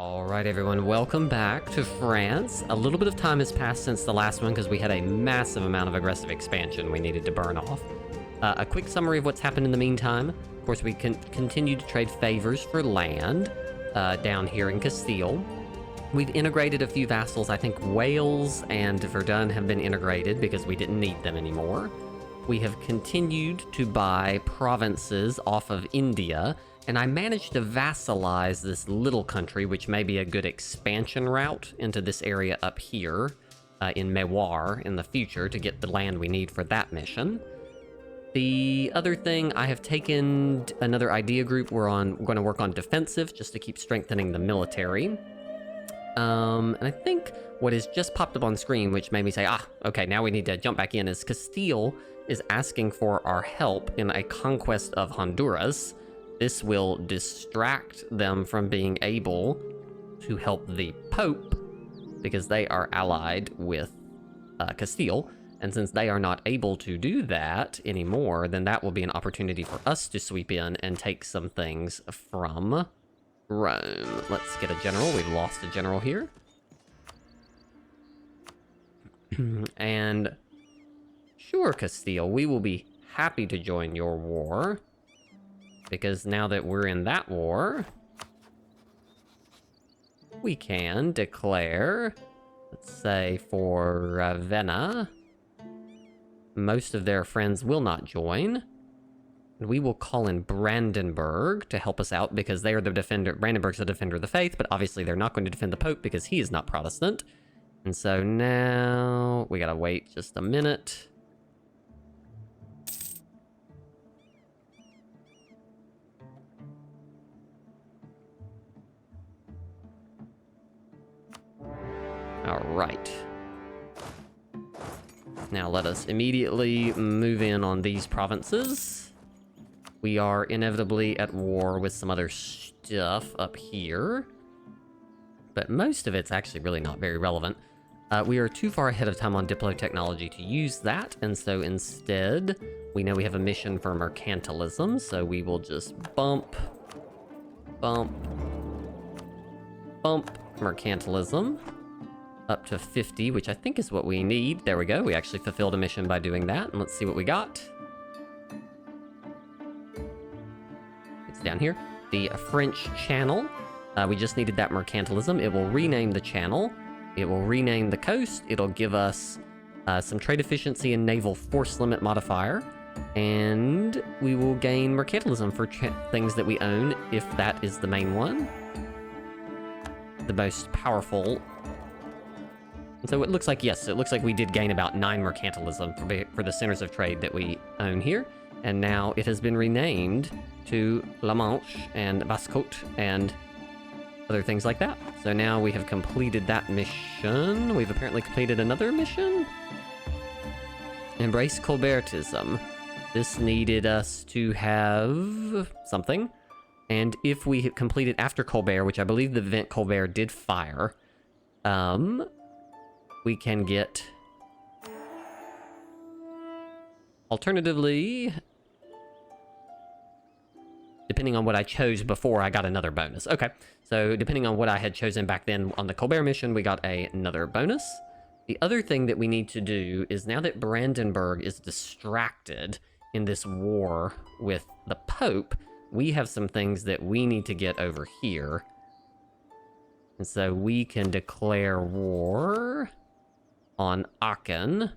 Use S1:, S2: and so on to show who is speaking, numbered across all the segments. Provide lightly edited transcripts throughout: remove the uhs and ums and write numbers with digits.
S1: Alright everyone, welcome back to France. A little bit of time has passed since the last one because we had a massive amount of aggressive expansion we needed to burn off. A quick summary of what's happened in the meantime. Of course, we can continue to trade favors for land down here in Castile. We've integrated a few vassals. I think Wales and Verdun have been integrated because we didn't need them anymore. We have continued to buy provinces off of India, and I managed to vassalize this little country, which may be a good expansion route into this area up here in Mewar in the future to get the land we need for that mission. The other thing, I have taken another idea group. We're going to work on defensive just to keep strengthening the military. And I think what has just popped up on screen, which made me say, okay, now we need to jump back in, is Castile is asking for our help in a conquest of Honduras. This will distract them from being able to help the Pope because they are allied with Castile. And since they are not able to do that anymore, then that will be an opportunity for us to sweep in and take some things from Rome. Let's get a general. We've lost a general here. And sure, Castile, we will be happy to join your war. Because now that we're in that war, we can declare, let's say for Ravenna, most of their friends will not join. And we will call in Brandenburg to help us out because they are the defender. Brandenburg's the defender of the faith, but obviously they're not going to defend the Pope because he is not Protestant. And so now we gotta wait just a minute. All right. Now let us immediately move in on these provinces. We are inevitably at war with some other stuff up here, but most of it's actually really not very relevant. We are too far ahead of time on diplotechnology to use that, and so instead, we know we have a mission for mercantilism, so we will just bump mercantilism up to 50, which I think is what we need. There we go. We actually fulfilled a mission by doing that, and let's see what we got. It's down here. The French Channel. We just needed that mercantilism. It will rename the channel. It will rename the coast. It'll give us some trade efficiency and naval force limit modifier. And we will gain mercantilism for things that we own, if that is the main one. The most powerful. And so it looks like, yes, it looks like we did gain about 9 mercantilism for the centers of trade that we own here. And now it has been renamed to La Manche and Bascote and other things like that. So now we have completed that mission. We've apparently completed another mission. Embrace Colbertism. This needed us to have something. And if we had completed after Colbert, which I believe the event Colbert did fire, we can get... Alternatively, depending on what I chose before, I got another bonus. Okay, so depending on what I had chosen back then on the Colbert mission, we got another bonus. The other thing that we need to do is now that Brandenburg is distracted in this war with the Pope, we have some things that we need to get over here. And so we can declare war on Aachen. And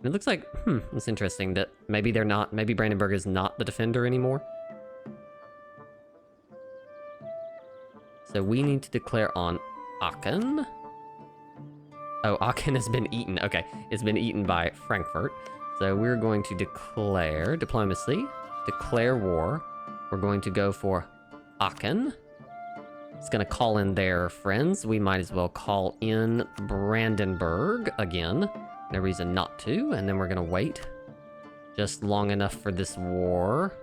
S1: it looks like, it's interesting that maybe maybe Brandenburg is not the defender anymore. So we need to declare on Aachen. Oh, Aachen has been eaten. Okay, it's been eaten by Frankfurt. So we're going to declare diplomacy, declare war. We're going to go for Aachen. It's going to call in their friends. We might as well call in Brandenburg again. No reason not to. And then we're going to wait just long enough for this war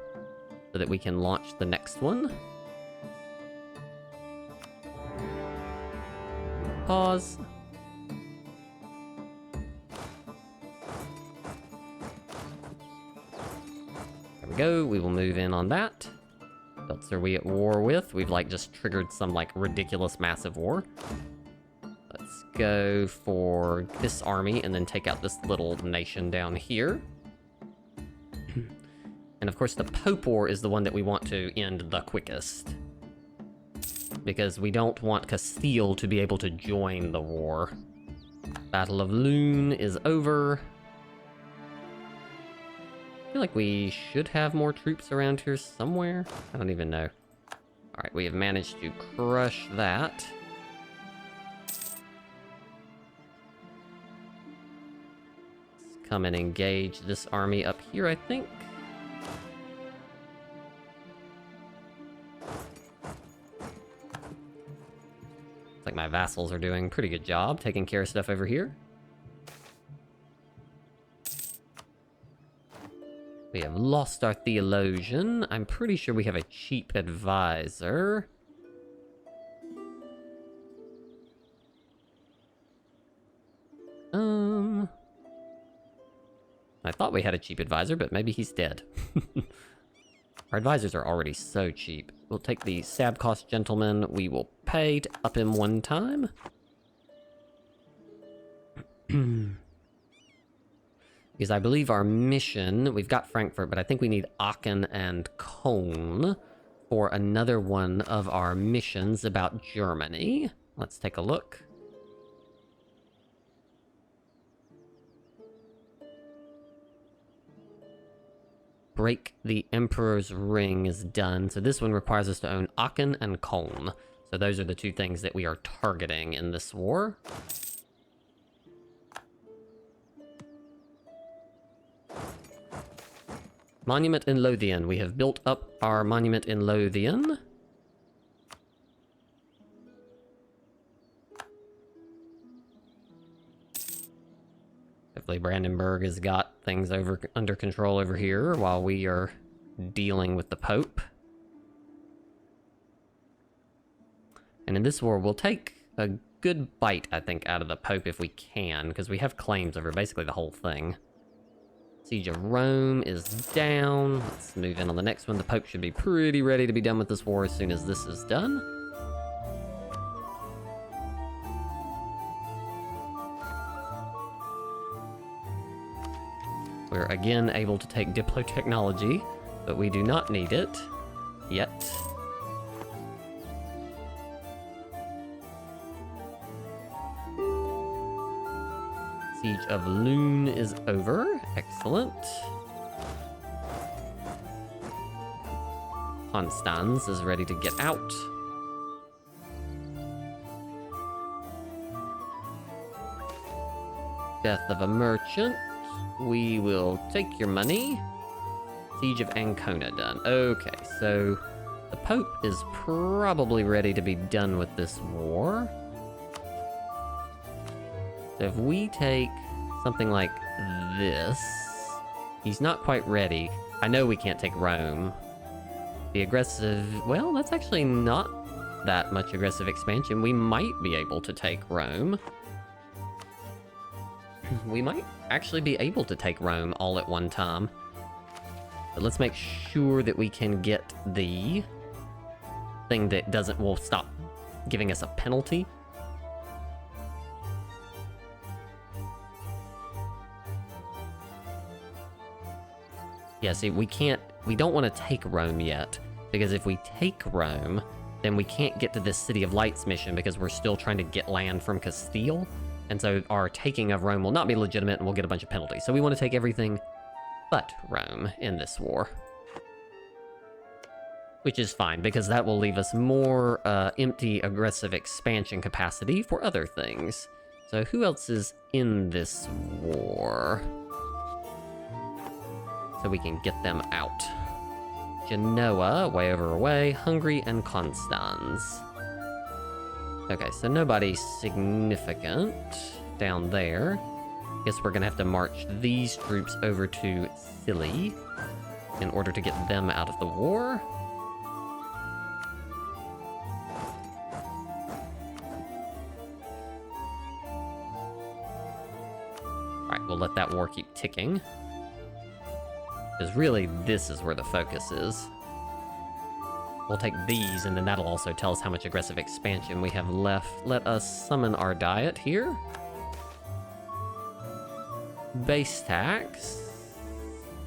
S1: so that we can launch the next one. Pause. There we go. We will move in on that. What else are we at war with? We've, like, just triggered some, like, ridiculous massive war. Let's go for this army and then take out this little nation down here. And, of course, the Pope War is the one that we want to end the quickest. Because we don't want Castile to be able to join the war. Battle of Lune is over. I feel like we should have more troops around here somewhere. I don't even know. Alright, we have managed to crush that. Let's come and engage this army up here, I think. Looks like my vassals are doing a pretty good job taking care of stuff over here. We have lost our theologian. I'm pretty sure we have a cheap advisor. I thought we had a cheap advisor, but maybe he's dead. Our advisors are already so cheap. We'll take the Sabcost gentleman. We will pay to up him one time. Because I believe our mission, we've got Frankfurt, but I think we need Aachen and Cologne for another one of our missions about Germany. Let's take a look. Break the Emperor's Ring is done. So this one requires us to own Aachen and Cologne. So those are the two things that we are targeting in this war. Monument in Lothian. We have built up our monument in Lothian. Hopefully Brandenburg has got things under control over here while we are dealing with the Pope. And in this war, we'll take a good bite, I think, out of the Pope if we can, because we have claims over basically the whole thing. Siege of Rome is down. Let's move in on the next one. The Pope should be pretty ready to be done with this war as soon as this is done. We're again able to take Diplo technology, but we do not need it yet. Siege of Lune is over. Excellent. Constance is ready to get out. Death of a merchant. We will take your money. Siege of Ancona done. Okay, so the Pope is probably ready to be done with this war. So if we take something like this, he's not quite ready. I know we can't take Rome. The aggressive, well, that's actually not that much aggressive expansion. We might be able to take Rome. We might actually be able to take Rome all at one time. But let's make sure that we can get the thing that will stop giving us a penalty. Yeah, see, we don't want to take Rome yet, because if we take Rome, then we can't get to this City of Lights mission because we're still trying to get land from Castile, and so our taking of Rome will not be legitimate and we'll get a bunch of penalties. So we want to take everything but Rome in this war. Which is fine, because that will leave us more empty aggressive expansion capacity for other things. So who else is in this war? So we can get them out. Genoa, way over away. Hungary and Constance. Okay, so nobody significant down there. Guess we're gonna have to march these troops over to Scilly in order to get them out of the war. Alright, we'll let that war keep ticking. Because really, this is where the focus is. We'll take these, and then that'll also tell us how much aggressive expansion we have left. Let us summon our diet here. Base tax.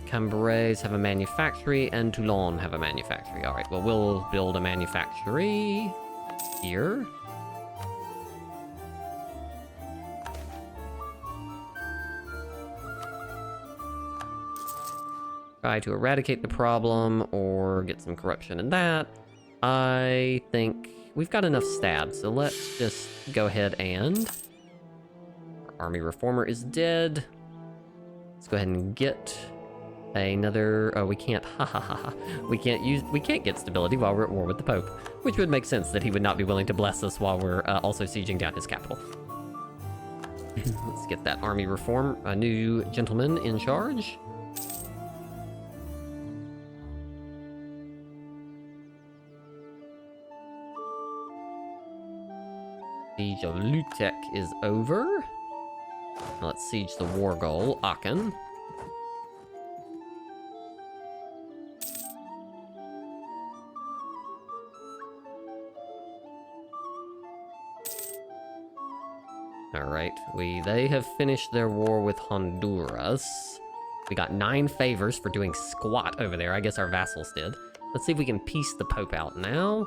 S1: Cambrai have a manufactory, and Toulon have a manufactory. All right, well, we'll build a manufactory here. Try to eradicate the problem or get some corruption in that. I think we've got enough stabs, so let's just go ahead and... Our army reformer is dead. Let's go ahead and get another... Oh, we can't... Ha ha ha ha. We can't get stability while we're at war with the Pope, which would make sense that he would not be willing to bless us while we're also sieging down his capital. Let's get that army reform, a new gentleman in charge. Siege of Lutek is over. Now let's siege the war goal, Aachen. Alright, they have finished their war with Honduras. We got 9 favors for doing squat over there. I guess our vassals did. Let's see if we can piece the Pope out now.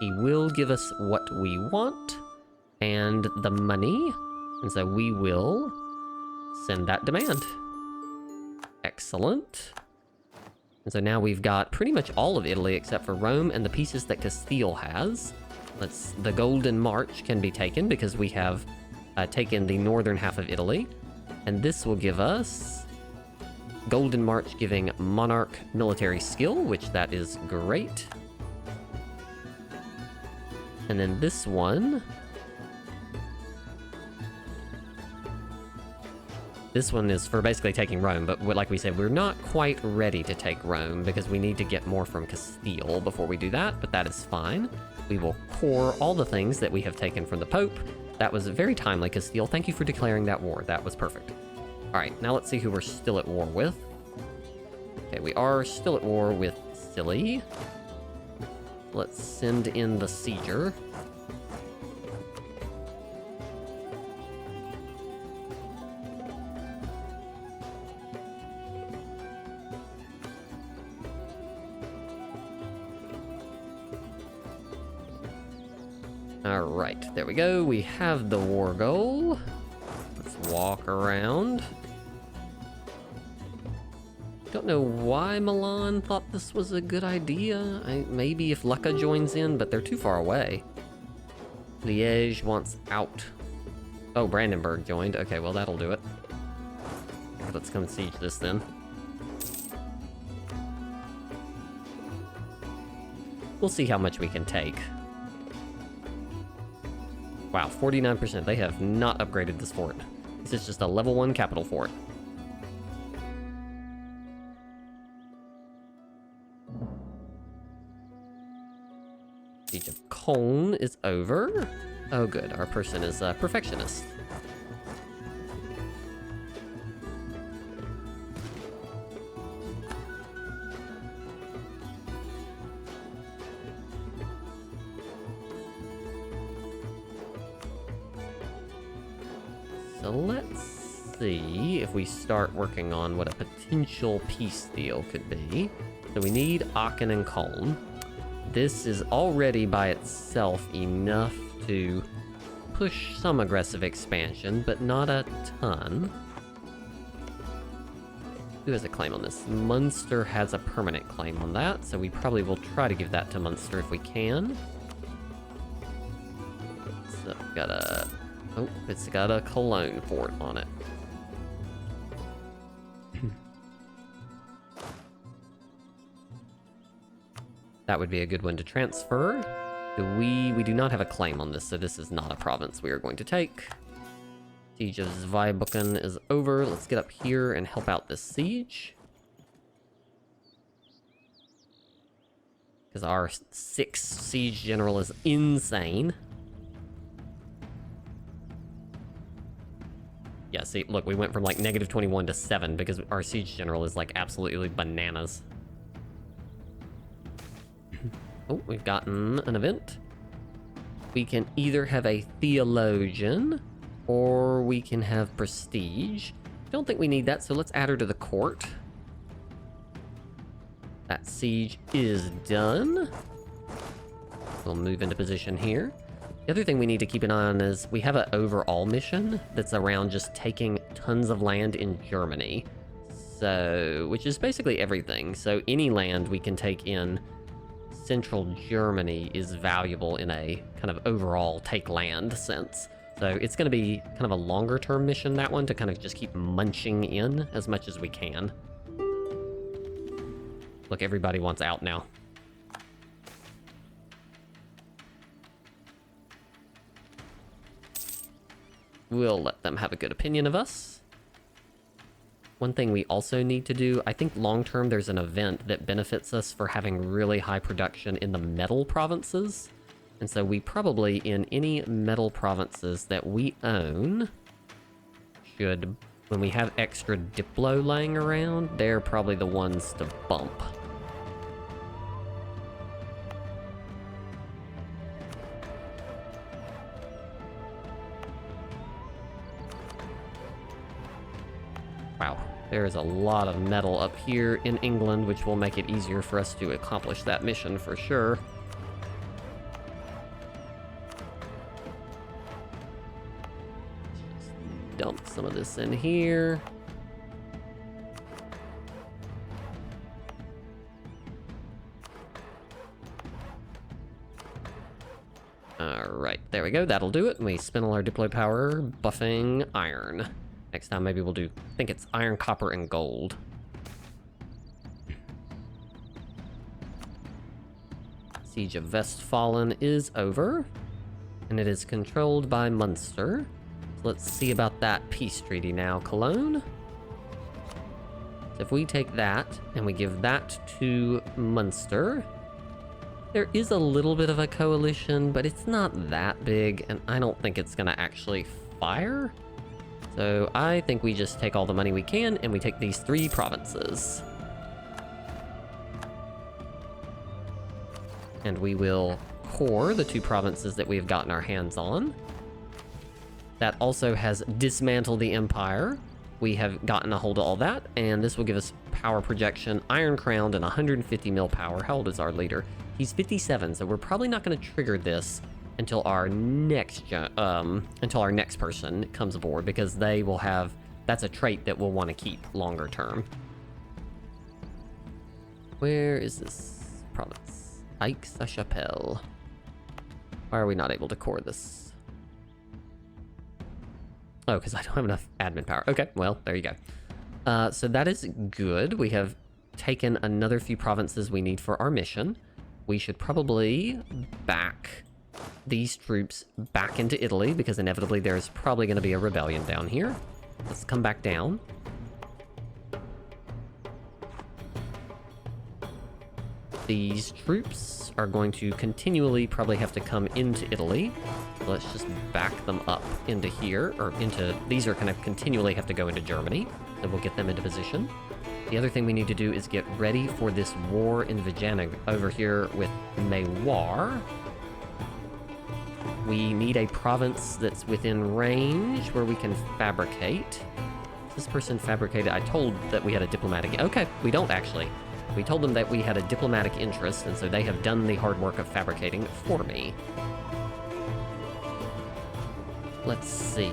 S1: He will give us what we want and the money, and so we will send that demand. Excellent. And so now we've got pretty much all of Italy except for Rome and the pieces that Castile has. The Golden March can be taken because we have taken the northern half of Italy, and this will give us Golden March giving Monarch military skill, which that is great. And then this one... This one is for basically taking Rome, but like we said, we're not quite ready to take Rome because we need to get more from Castile before we do that, but that is fine. We will core all the things that we have taken from the Pope. That was very timely, Castile. Thank you for declaring that war. That was perfect. All right, now let's see who we're still at war with. Okay, we are still at war with Scilly. Let's send in the Sieger. Alright, there we go. We have the war goal. Let's walk around. Don't know why Milan thought this was a good idea. Maybe if Lucca joins in, but they're too far away. Liège wants out. Oh, Brandenburg joined. Okay, well, that'll do it. Let's come siege this then. We'll see how much we can take. Wow, 49%. They have not upgraded this fort. This is just a level 1 capital fort. Siege of Cologne is over. Oh good, our person is a perfectionist. So let's see if we start working on what a potential peace deal could be. So we need Aachen and Cologne. This is already by itself enough to push some aggressive expansion, but not a ton. Who has a claim on this? Munster has a permanent claim on that, so we probably will try to give that to Munster if we can. So, got a... Oh, it's got a Cologne fort on it. That would be a good one to transfer. We do not have a claim on this, so this is not a province we are going to take. Siege of Zweibrücken is over. Let's get up here and help out this siege. Because our 6th siege general is insane. Yeah, see, look, we went from like -21 to 7 because our siege general is like absolutely bananas. Oh, we've gotten an event. We can either have a theologian or we can have prestige. Don't think we need that, so let's add her to the court. That siege is done. We'll move into position here. The other thing we need to keep an eye on is we have an overall mission that's around just taking tons of land in Germany. So, which is basically everything. So any land we can take in central Germany is valuable in a kind of overall take land sense. So it's going to be kind of a longer term mission, that one, to kind of just keep munching in as much as we can. Look, everybody wants out now. We'll let them have a good opinion of us. One thing we also need to do, I think long term there's an event that benefits us for having really high production in the metal provinces. And so we probably, in any metal provinces that we own, should, when we have extra Diplo laying around, they're probably the ones to bump. Wow, there is a lot of metal up here in England, which will make it easier for us to accomplish that mission for sure. Just dump some of this in here. Alright, there we go, that'll do it. We spend all our diplo power buffing iron. Next time maybe we'll do, I think it's iron, copper, and gold. Siege of Westfalen is over, and it is controlled by Munster. So let's see about that peace treaty now, Cologne. So if we take that, and we give that to Munster, there is a little bit of a coalition, but it's not that big, and I don't think it's gonna actually fire. So I think we just take all the money we can, and we take these 3 provinces. And we will core the 2 provinces that we have gotten our hands on. That also has dismantled the empire. We have gotten a hold of all that, and this will give us power projection, Iron Crowned, and 150 mil power. How old is our leader? He's 57, so we're probably not going to trigger this until our next person comes aboard, because they will have, that's a trait that we'll want to keep longer term. Where is this province? Aix-la-Chapelle. Why are we not able to core this? Oh, because I don't have enough admin power. Okay, well, there you go. So that is good. We have taken another few provinces we need for our mission. We should probably back these troops back into Italy, because inevitably there's probably going to be a rebellion down here. Let's come back down. These troops are going to continually probably have to come into Italy. Let's just back them up into here, or into, these are kind of continually have to go into Germany. So we'll get them into position. The other thing we need to do is get ready for this war in Vijanig over here with Mewar. We need a province that's within range where we can fabricate. This person fabricated, I told that we had a diplomatic, okay, we don't actually. We told them that we had a diplomatic interest, and so they have done the hard work of fabricating for me. Let's see.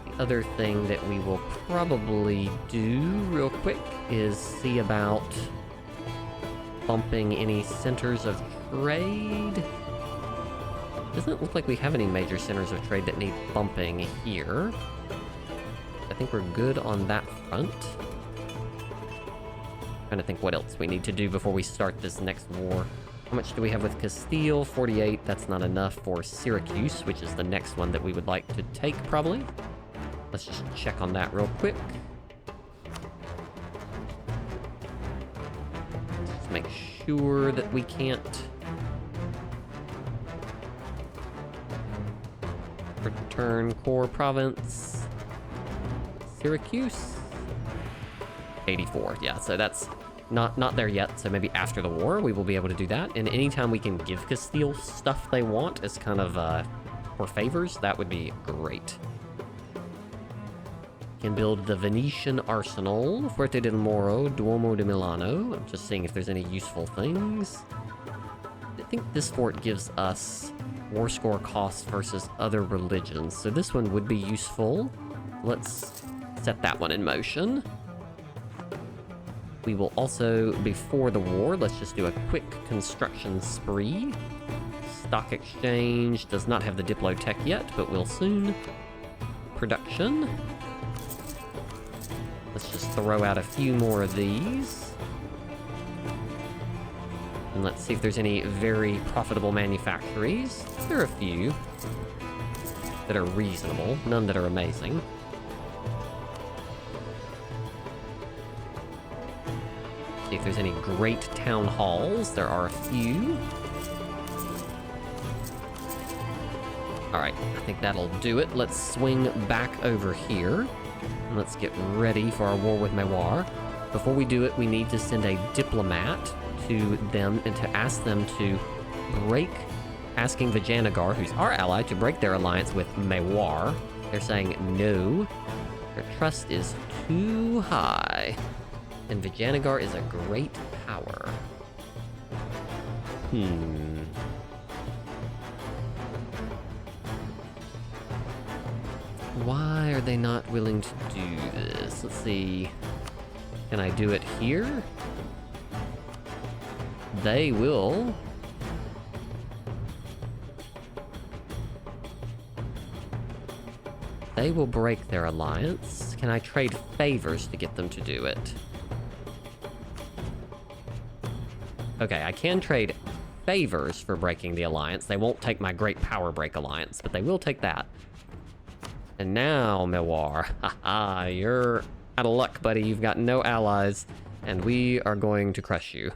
S1: The other thing that we will probably do real quick is see about bumping any centers of trade. Doesn't look like we have any major centers of trade that need bumping here. I think we're good on that front. Trying to think what else we need to do before we start this next war. How much do we have with Castile? 48. That's not enough for Syracuse, which is the next one that we would like to take, probably. Let's just check on that real quick. Just make sure that we can't return core province. Syracuse. 84. Yeah, so that's Not there yet, so maybe after the war we will be able to do that. And anytime we can give Castile stuff they want as kind of, for favors, that would be great. Can build the Venetian Arsenal, Fuerte del Moro, Duomo de Milano. I'm just seeing if there's any useful things. I think this fort gives us war score costs versus other religions, so this one would be useful. Let's set that one in motion. We will also, before the war, let's just do a quick construction spree. Stock exchange does not have the Diplotech yet, but will soon. Production. Let's just throw out a few more of these. And let's see if there's any very profitable manufactories. There are a few that are reasonable, none that are amazing. See if there's any great town halls. There are a few. Alright, I think that'll do it. Let's swing back over here. And let's get ready for our war with Mewar. Before we do it, we need to send a diplomat to them and to ask them to break, asking Vijayanagar, who's our ally, to break their alliance with Mewar. They're saying no. Their trust is too high. And Vijayanagar is a great power. Why are they not willing to do this? Let's see. Can I do it here? They will. They will break their alliance. Can I trade favors to get them to do it? Okay, I can trade favors for breaking the alliance. They won't take my Great Power Break alliance, but they will take that. And now, Mewar, haha, you're out of luck, buddy. You've got no allies, and we are going to crush you.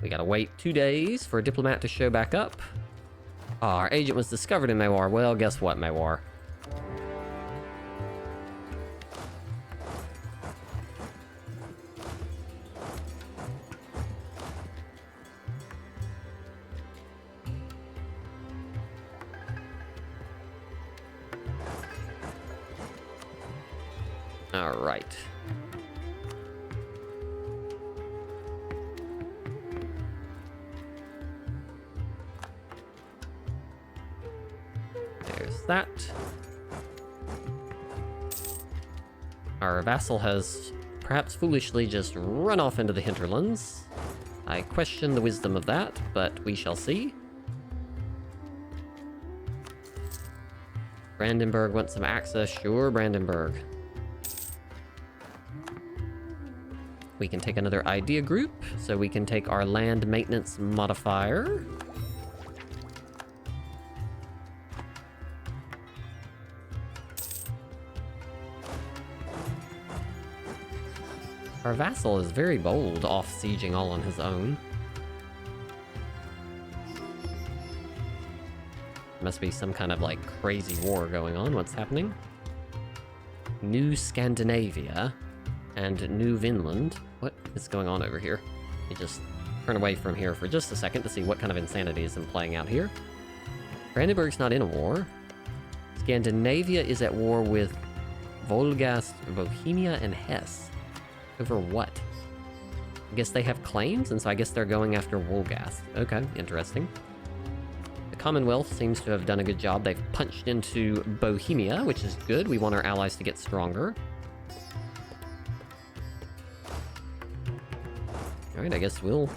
S1: We gotta wait 2 days for a diplomat to show back up. Oh, our agent was discovered in Mewar. Well, guess what, Mewar? All right. There's that. Our vassal has perhaps foolishly just run off into the hinterlands. I question the wisdom of that, but we shall see. Brandenburg wants some access. Sure, Brandenburg. We can take another idea group, so we can take our land maintenance modifier. Our vassal is very bold, off-sieging all on his own. Must be some kind of, like, crazy war going on. What's happening? New Scandinavia and New Vinland. What is going on over here? Let me just turn away from here for just a second to see what kind of insanity is playing out here. Brandenburg's not in a war. Scandinavia is at war with Volgast, Bohemia, and Hesse. Over what? I guess they have claims, and so I guess they're going after Wolgast. Okay, interesting. The Commonwealth seems to have done a good job. They've punched into Bohemia, which is good. We want our allies to get stronger. Alright, I guess we'll...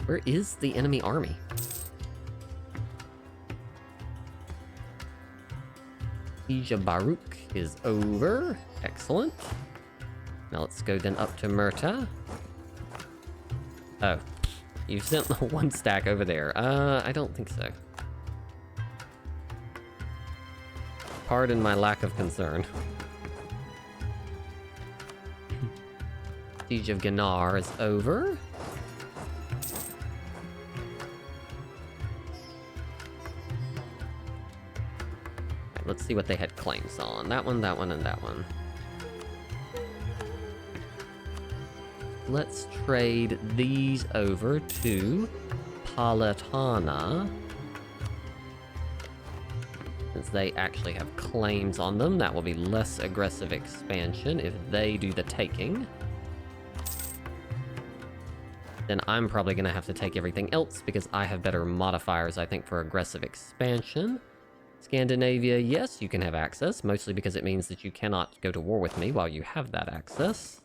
S1: Where is the enemy army? Siege of Baruch is over. Excellent. Now let's go then up to Murta. Oh. You sent the one stack over there. I don't think so. Pardon my lack of concern. Siege of Gnar is over. Let's see what they had claims on. That one, and that one. let's trade these over to Palatana. Since they actually have claims on them, that will be less aggressive expansion if they do the taking. Then I'm probably going to have to take everything else because I have better modifiers, I think, for aggressive expansion. Scandinavia, yes, you can have access, mostly because it means that you cannot go to war with me while you have that access.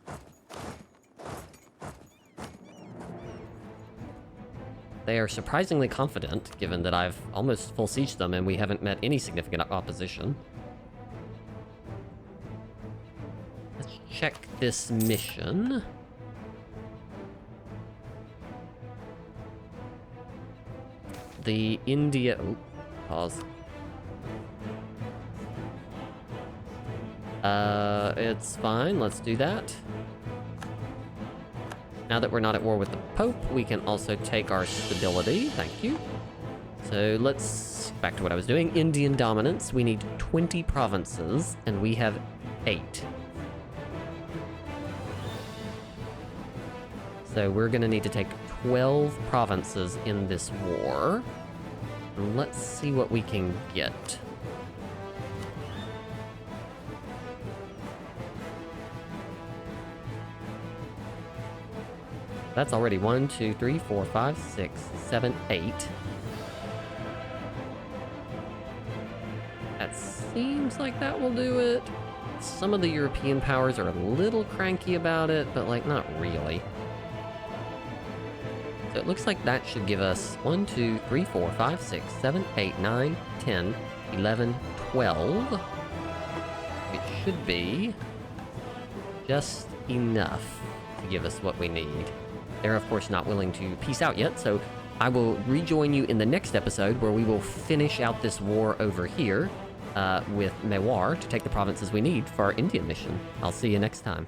S1: They are surprisingly confident, given that I've almost full sieged them and we haven't met any significant opposition. Let's check this mission. The India... Oh, pause. It's fine. Let's do that. Now that we're not at war with the Pope, we can also take our stability. Thank you. So let's... Back to what I was doing. Indian dominance. We need 20 provinces, and we have 8. So we're going to need to take 12 provinces in this war. And let's see what we can get. That's already 1, 2, 3, 4, 5, 6, 7, 8. That seems like that will do it. Some of the European powers are a little cranky about it, but like not really. So it looks like that should give us 1, 2, 3, 4, 5, 6, 7, 8, 9, 10, 11, 12. It should be just enough to give us what we need. They're of course not willing to peace out yet, so I will rejoin you in the next episode where we will finish out this war over here with Mewar to take the provinces we need for our Indian mission. I'll see you next time.